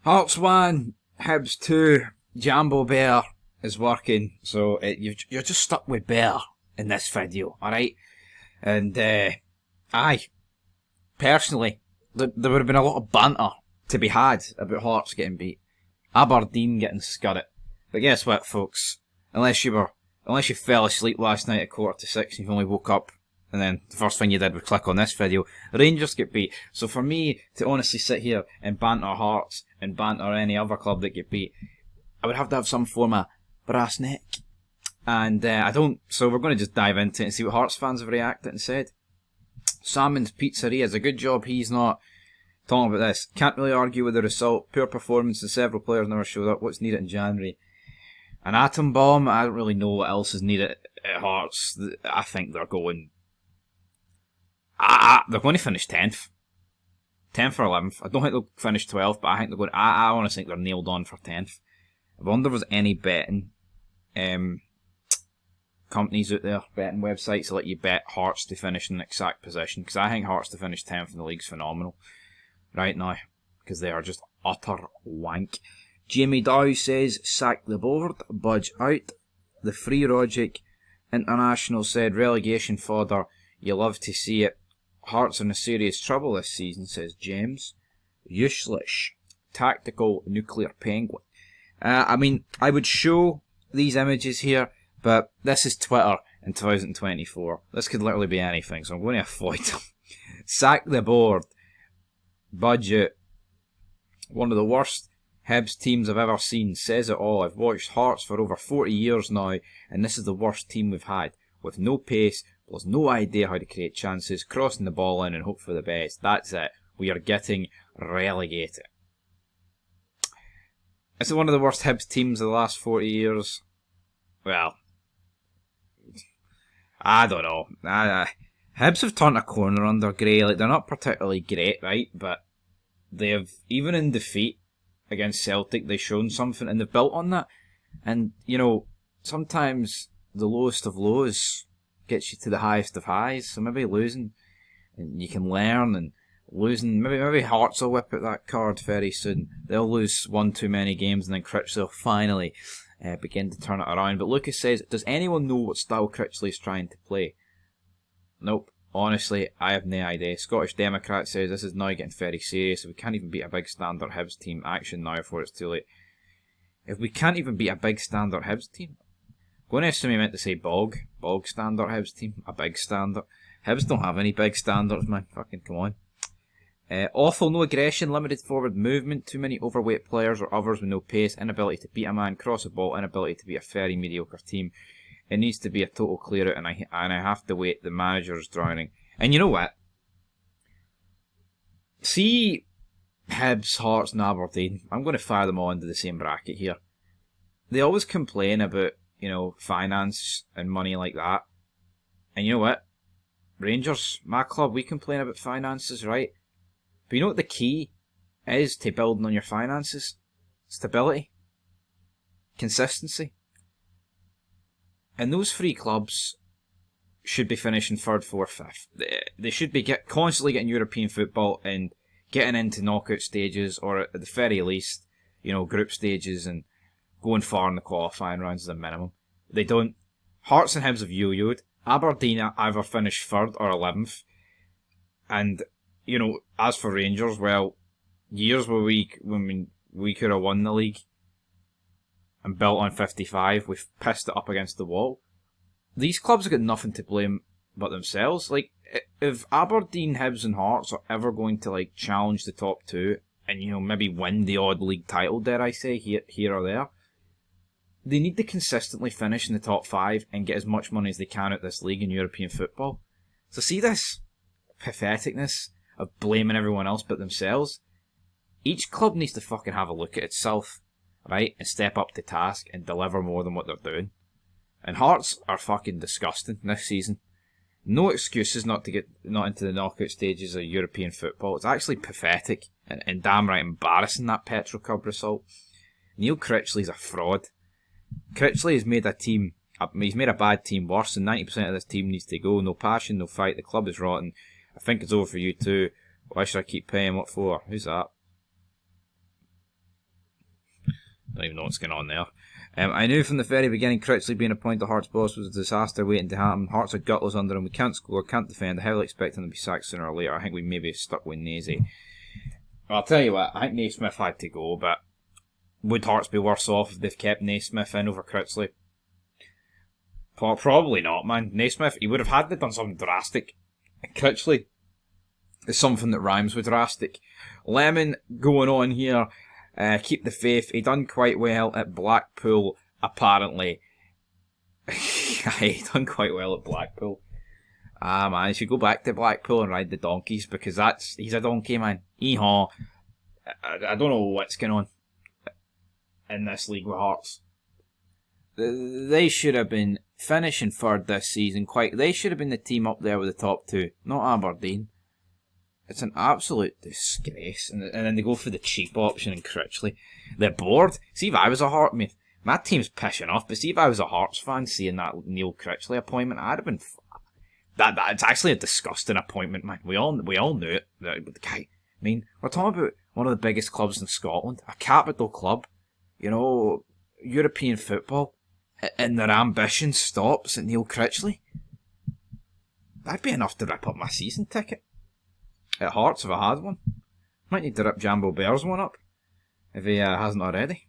Hearts 1, Hibs 2, Jambo Bear is working, so you're just stuck with Bear in this video, alright? And, aye, personally, there would have been a lot of banter to be had about Hearts getting beat. Aberdeen getting scudded. But guess what, folks? Unless you fell asleep last night at 5:45 and you've only woke up, and then the first thing you did was click on this video, Rangers get beat. So for me to honestly sit here and banter Hearts and banter any other club that get beat, I would have to have some form of brass neck. And I don't, so we're going to just dive into it and see what Hearts fans have reacted and said. Salmon's Pizzeria is a good job he's not talking about this. Can't really argue with the result. Poor performance and several players never showed up. What's needed in January? An atom bomb? I don't really know what else is needed at Hearts. I think they're going to finish 10th. 10th or 11th. I don't think they'll finish 12th, but I think they're going. I honestly think they're nailed on for 10th. I wonder if there's any betting companies out there, betting websites that let you bet Hearts to finish in an exact position, because I think Hearts to finish 10th in the league's phenomenal right now, because they are just utter wank. Jamie Dow says, sack the board, budge out. The Free Logic International said, relegation fodder, you love to see it. Hearts are in a serious trouble this season, says James. Useless. Tactical Nuclear Penguin. I mean, I would show these images here, but this is Twitter in 2024. This could literally be anything, so I'm going to avoid them. Sack the board. Budget. One of the worst Hibs teams I've ever seen. Says it all. I've watched Hearts for over 40 years now, and this is the worst team we've had. With no pace, plus no idea how to create chances, crossing the ball in and hope for the best. That's it. We are getting relegated. Is it one of the worst Hibs teams of the last 40 years? Well, I don't know. Hibs have turned a corner under Gray. Like, they're not particularly great, right? But they have, even in defeat against Celtic, they've shown something and they've built on that. And, you know, sometimes the lowest of lows gets you to the highest of highs. So maybe losing, and you can learn, and losing, maybe Hearts will whip out that card very soon. They'll lose one too many games and then Critchley will finally begin to turn it around. But Lucas says, does anyone know what style Critchley is trying to play? Nope. Honestly, I have no idea. Scottish Democrat says, this is now getting very serious. If we can't even beat a big standard Hibs team, action now before it's too late. If we can't even beat a big standard Hibs team? I'm going to assume he meant to say bog standard Hibs team. A big standard. Hibs don't have any big standards, man. Fucking come on. Awful, no aggression, limited forward movement, too many overweight players or others with no pace, inability to beat a man, cross a ball, inability to beat a very mediocre team. It needs to be a total clear out, and I have to wait. The manager is drowning. And you know what? See Hibs, Hearts and Aberdeen. I'm going to fire them all into the same bracket here. They always complain about, you know, finance and money like that. And you know what? Rangers, my club, we complain about finances, right? But you know what the key is to building on your finances? Stability. Consistency. And those three clubs should be finishing 3rd, 4th, 5th. They should be constantly getting European football and getting into knockout stages, or at the very least, you know, group stages, and going far in the qualifying rounds as a minimum. They don't. Hearts and Hibs have yo-yoed. Aberdeen either finished 3rd or 11th. And, you know, as for Rangers, well, years where we could have won the league and built on 55, we've pissed it up against the wall. These clubs have got nothing to blame but themselves. Like, if Aberdeen, Hibs and Hearts are ever going to, like, challenge the top two and, you know, maybe win the odd league title, dare I say, here or there, they need to consistently finish in the top 5 and get as much money as they can out this league in European football. So see this patheticness of blaming everyone else but themselves? Each club needs to fucking have a look at itself, right, and step up to task and deliver more than what they're doing. And Hearts are fucking disgusting this season. No excuses not into the knockout stages of European football. It's actually pathetic and damn right embarrassing, that Petro Cup result. Neil Critchley's a fraud. Critchley has made he's made a bad team worse, and 90% of this team needs to go. No passion, no fight. The club is rotten. I think it's over for you too. Why should I keep paying? What for? Who's that? don't even know what's going on there. I knew from the very beginning Critchley being appointed Hearts boss was a disaster waiting to happen. Hearts are gutless under him. We can't score, can't defend. I highly expect him to be sacked sooner or later. I think we maybe stuck with Nazy. Well, I'll tell you what, I think Naismith had to go, but would Hearts be worse off if they've kept Naismith in over Critchley? Probably not, man. Naismith, he would have had to done something drastic. Critchley is something that rhymes with drastic. Lemon going on here. Keep the faith. He done quite well at Blackpool, apparently. He done quite well at Blackpool. Man, he should go back to Blackpool and ride the donkeys, because he's a donkey, man. Hee-haw. I don't know what's going on in this league with Hearts. They should have been finishing third this season. They should have been the team up there with the top two, not Aberdeen. It's an absolute disgrace. And then they go for the cheap option in Critchley. They're bored. See, if I was a Heart... my team's pissing off, but see if I was a Hearts fan seeing that Neil Critchley appointment, I'd have been... It's actually a disgusting appointment, man. We all knew it. The guy... we're talking about one of the biggest clubs in Scotland. A capital club. European football. And their ambition stops at Neil Critchley. That'd be enough to rip up my season ticket. At Hearts if I had one. Might need to rip Jambo Bears one up if he hasn't already.